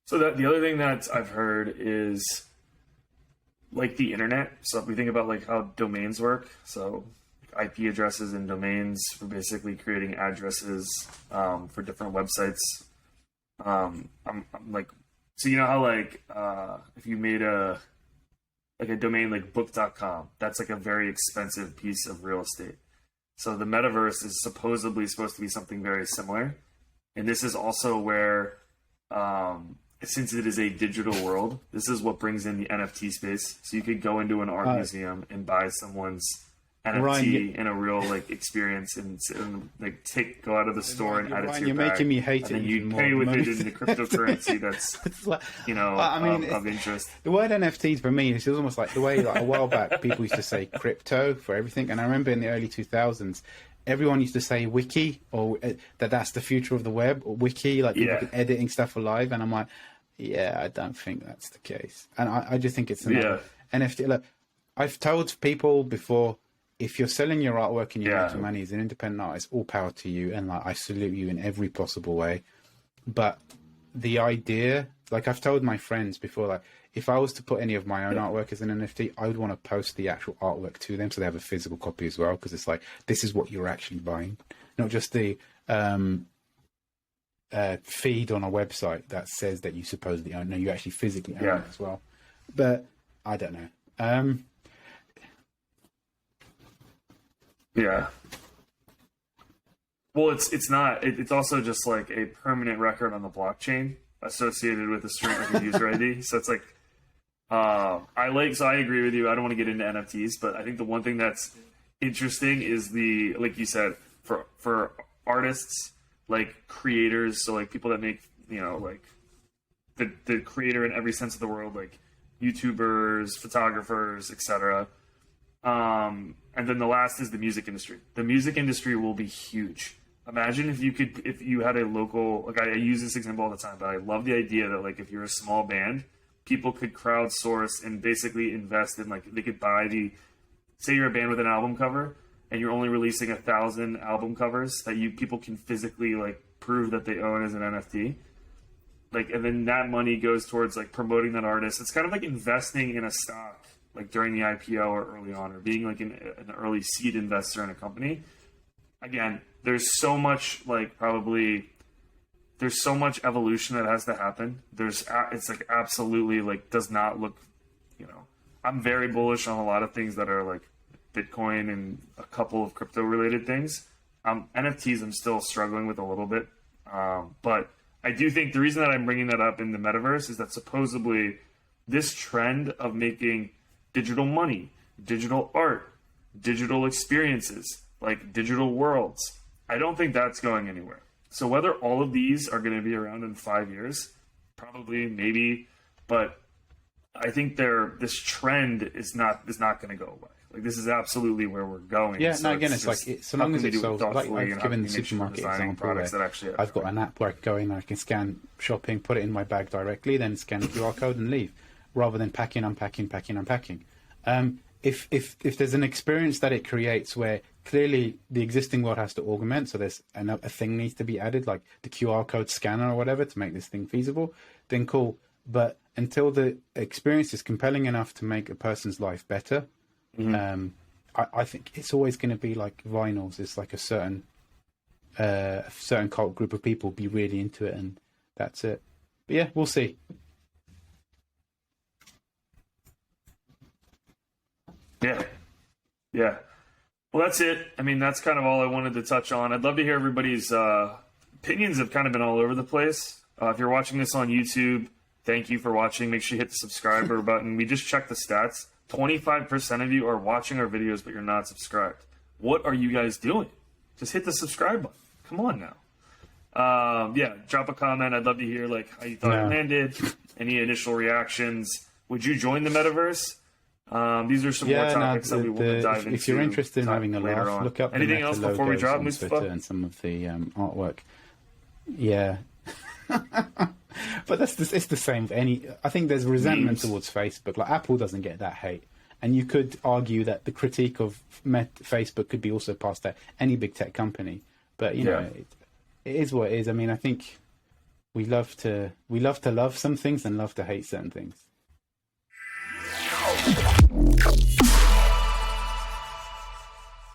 So that the other thing that I've heard is like the internet. So if we think about like how domains work, so IP addresses and domains for basically creating addresses for different websites. I'm like, so you know how like if you made a domain like book.com, that's like a very expensive piece of real estate. So the metaverse is supposedly supposed to be something very similar. And this is also where, since it is a digital world, this is what brings in the NFT space. So you could go into an art museum and buy someone's NFT in a real like experience and like go out of the store and add it to your you're bag. making me hate and it. then you pay with it in the cryptocurrency that's of interest. The word NFTs for me is almost like the way like a while back people used to say crypto for everything, and I remember in the early 2000s everyone used to say wiki or that's the future of the web, or wiki, like people editing stuff alive, and I'm like, yeah, I don't think that's the case, and I just think it's an NFT. Look, I've told people before, if you're selling your artwork and you're making money as an independent artist, all power to you, and like I salute you in every possible way. But the idea, like I've told my friends before, like if I was to put any of my own artwork as an NFT, I would want to post the actual artwork to them so they have a physical copy as well, because it's like, this is what you're actually buying, not just the feed on a website that says that you supposedly own. No, you actually physically own it as well. But I don't know. Yeah. Well, it's not. It's also just like a permanent record on the blockchain associated with a user ID. So it's like, I agree with you. I don't want to get into NFTs, but I think the one thing that's interesting is like you said, for artists, like creators, so like people that make, like the creator in every sense of the world, like YouTubers, photographers, etc. And then the last is the music industry. The music industry will be huge. Imagine if you had a local, like I use this example all the time, but I love the idea that like if you're a small band, people could crowdsource and basically invest in, like they could buy say you're a band with an album cover and you're only releasing 1,000 album covers that people can physically like prove that they own as an NFT. Like, and then that money goes towards like promoting that artist. It's kind of like investing in a stock, like during the IPO or early on, or being like an early seed investor in a company. Again, there's so much there's so much evolution that has to happen. It's like absolutely like does not look, I'm very bullish on a lot of things that are like Bitcoin and a couple of crypto related things. NFTs I'm still struggling with a little bit. But I do think the reason that I'm bringing that up in the metaverse is that supposedly this trend of making digital money, digital art, digital experiences, like digital worlds, I don't think that's going anywhere. So whether all of these are going to be around in 5 years, probably, maybe, but I think this trend is not going to go away. Like this is absolutely where we're going. Yeah, so no, again, it's like so long as it solves. Like I've given the supermarket example where I've got an app where I can go in and I can scan shopping, put it in my bag directly, then scan the QR code and leave, rather than packing, unpacking. If there's an experience that it creates where clearly the existing world has to augment, so there's a thing needs to be added, like the QR code scanner or whatever, to make this thing feasible, then cool. But until the experience is compelling enough to make a person's life better, I think it's always going to be like vinyls. It's like a certain cult group of people be really into it, and that's it. But yeah, we'll see. Yeah. Well, that's it. I mean, that's kind of all I wanted to touch on. I'd love to hear everybody's opinions. Have kind of been all over the place. If you're watching this on YouTube, thank you for watching. Make sure you hit the subscriber button. We just checked the stats. 25% of you are watching our videos, but you're not subscribed. What are you guys doing? Just hit the subscribe button. Come on now. Drop a comment. I'd love to hear like how you thought it landed, any initial reactions. Would you join the metaverse? These are some more topics that we want to dive into. If you're interested in having a laugh, look up anything else before we drop, Mustafa? And some of the artwork. Yeah. But it's the same for I think there's resentment towards Facebook. Like Apple doesn't get that hate, and you could argue that the critique of Facebook could be also passed at any big tech company. But you know, it is what it is. I mean, I think we love to love some things and love to hate certain things.